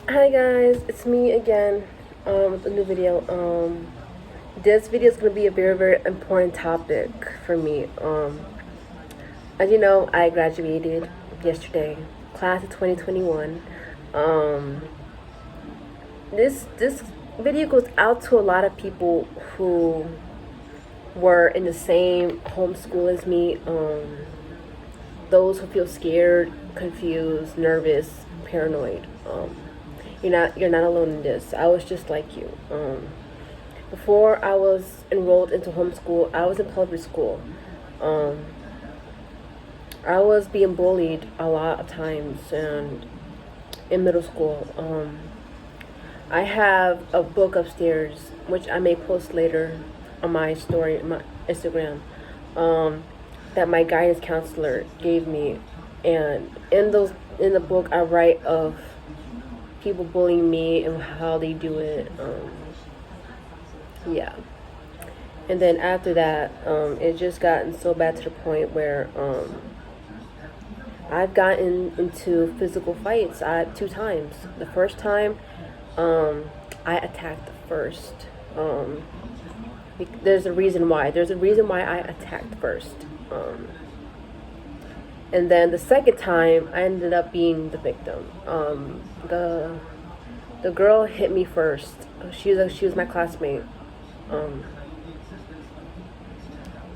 Hi guys, it's me again with a new video. This video is gonna be a very important topic for me. As you know, I graduated yesterday, class of 2021. Um, this video goes out to a lot of people who were in the same homeschool as me. Those who feel scared, confused, nervous, paranoid. You're not alone in this. I was just like you. Before I was enrolled into homeschool, I was in public school. Um, I was being bullied a lot of times, and in middle school, I have a book upstairs which I may post later on my story, my Instagram, um, that my guidance counselor gave me, and in the book I write of people bullying me and how they do it. Yeah. And then after that, it just gotten so bad to the point where I've gotten into physical fights two times. The first time, I attacked first. Um, there's a reason why. There's a reason why I attacked first. And then the second time, I ended up being the victim. The girl hit me first. She was my classmate. Um,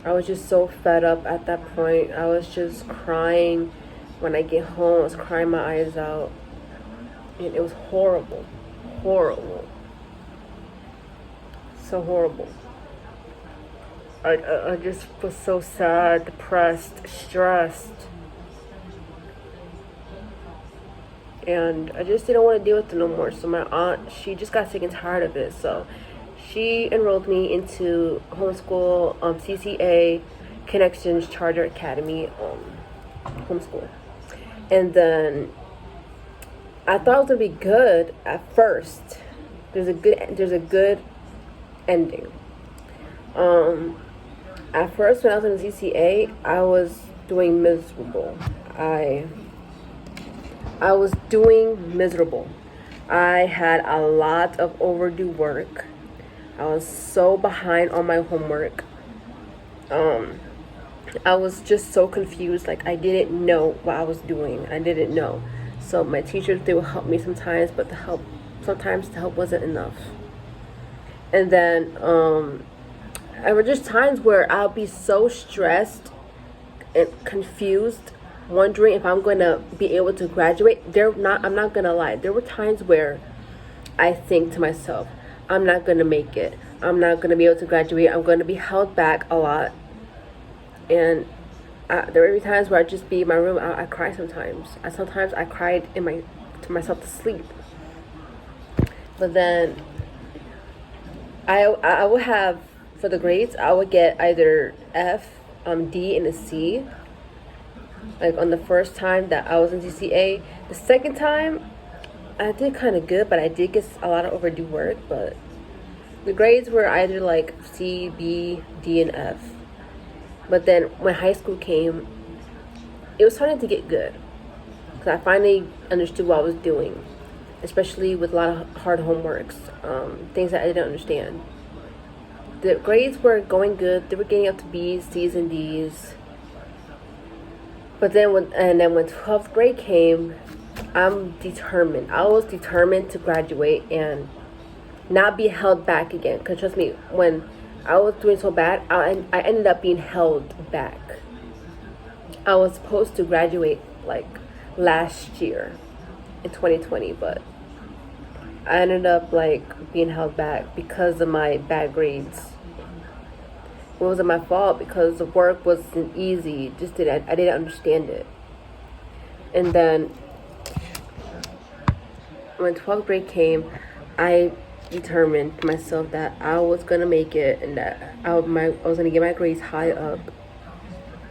I was just so fed up at that point. I was just crying. When I get home, I was crying my eyes out. And it was horrible. Horrible. So horrible. I just was so sad, depressed, stressed. And I just didn't want to deal with it no more. So my aunt, she just got sick and tired of it. So she enrolled me into homeschool, CCA, Connections Charter Academy, homeschool. And then I thought it was gonna be good at first. There's a good ending. At first, when I was in the CCA, I was doing miserable. I was doing miserable. I had a lot of overdue work. I was so behind on my homework. Um, I was just so confused. Like, I didn't know what I was doing. I didn't know. So my teachers, they would help me sometimes, but sometimes the help wasn't enough. And then there were just times where I'll be so stressed and confused, wondering if I'm going to be able to graduate. I'm not going to lie. There were times where I think to myself, I'm not going to make it. I'm not going to be able to graduate. I'm going to be held back a lot. And there were times where I'd just be in my room. I cry sometimes. Sometimes I cried to myself to sleep. But then I would have, for the grades, I would get either F, D, and a C. Like on the first time that I was in CCA. The second time, I did kind of good, but I did get a lot of overdue work. But the grades were either like C, B, D, and F. But then when high school came, it was starting to get good. Because I finally understood what I was doing. Especially with a lot of hard homeworks. Things that I didn't understand. The grades were going good. They were getting up to B's, C's, and D's. But then when 12th grade came, I'm determined. I was determined to graduate and not be held back again. Because trust me, when I was doing so bad, I ended up being held back. I was supposed to graduate like last year in 2020, but I ended up like being held back because of my bad grades. It wasn't my fault because the work wasn't easy. I didn't understand it. And then when 12th grade came, I determined myself that I was gonna make it and that I was gonna get my grades high up.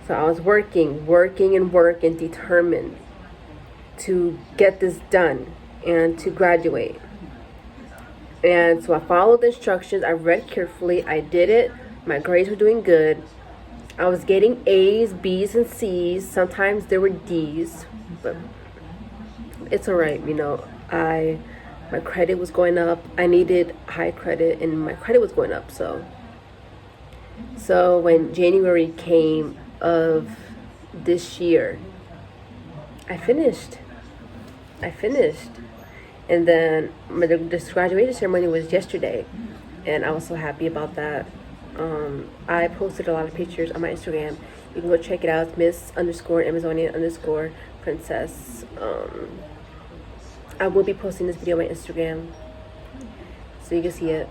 So I was working, determined to get this done and to graduate. And so I followed the instructions. I read carefully. I did it. My grades were doing good. I was getting A's, B's, and C's. Sometimes there were D's, but it's alright. I my credit was going up. I needed high credit, and my credit was going up. So when January came of this year, I finished. And then this graduation ceremony was yesterday, and I was so happy about that. I posted a lot of pictures on my Instagram. You can go check it out. It's Miss_Amazonian_princess. I will be posting this video on my Instagram, so you can see it.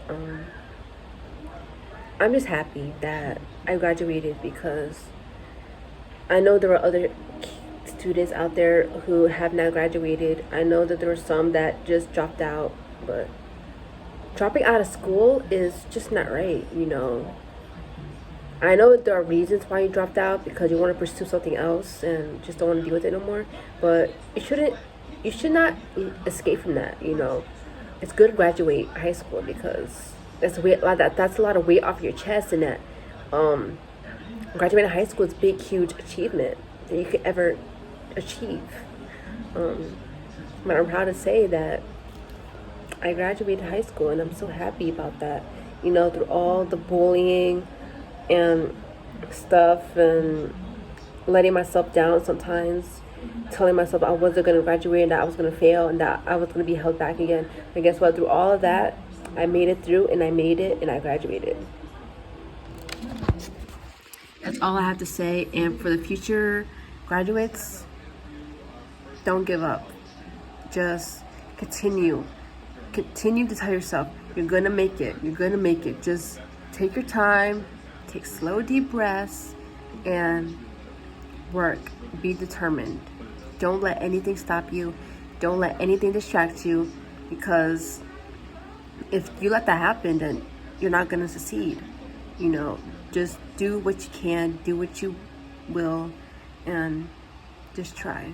I'm just happy that I graduated, because I know there are other students out there who have not graduated. I know that there were some that just dropped out, but dropping out of school is just not right, you know. I know there are reasons why you dropped out, because you want to pursue something else and just don't want to deal with it no more, but you should not escape from that, you know. It's good to graduate high school, because that's a lot of weight off your chest, and that graduating high school is a big, huge achievement that you could ever achieve. But I'm proud to say that I graduated high school, and I'm so happy about that. You know, through all the bullying and stuff, and letting myself down sometimes, telling myself I wasn't going to graduate, and that I was going to fail, and that I was going to be held back again. And guess what? Through all of that, I made it through, and I made it, and I graduated. That's all I have to say. And for the future graduates, don't give up. Just continue to tell yourself you're gonna make it. Just take your time, take slow, deep breaths, and work. Be determined. Don't let anything stop you. Don't let anything distract you, because if you let that happen, then you're not gonna succeed. You know, just do what you can, do what you will, and just try.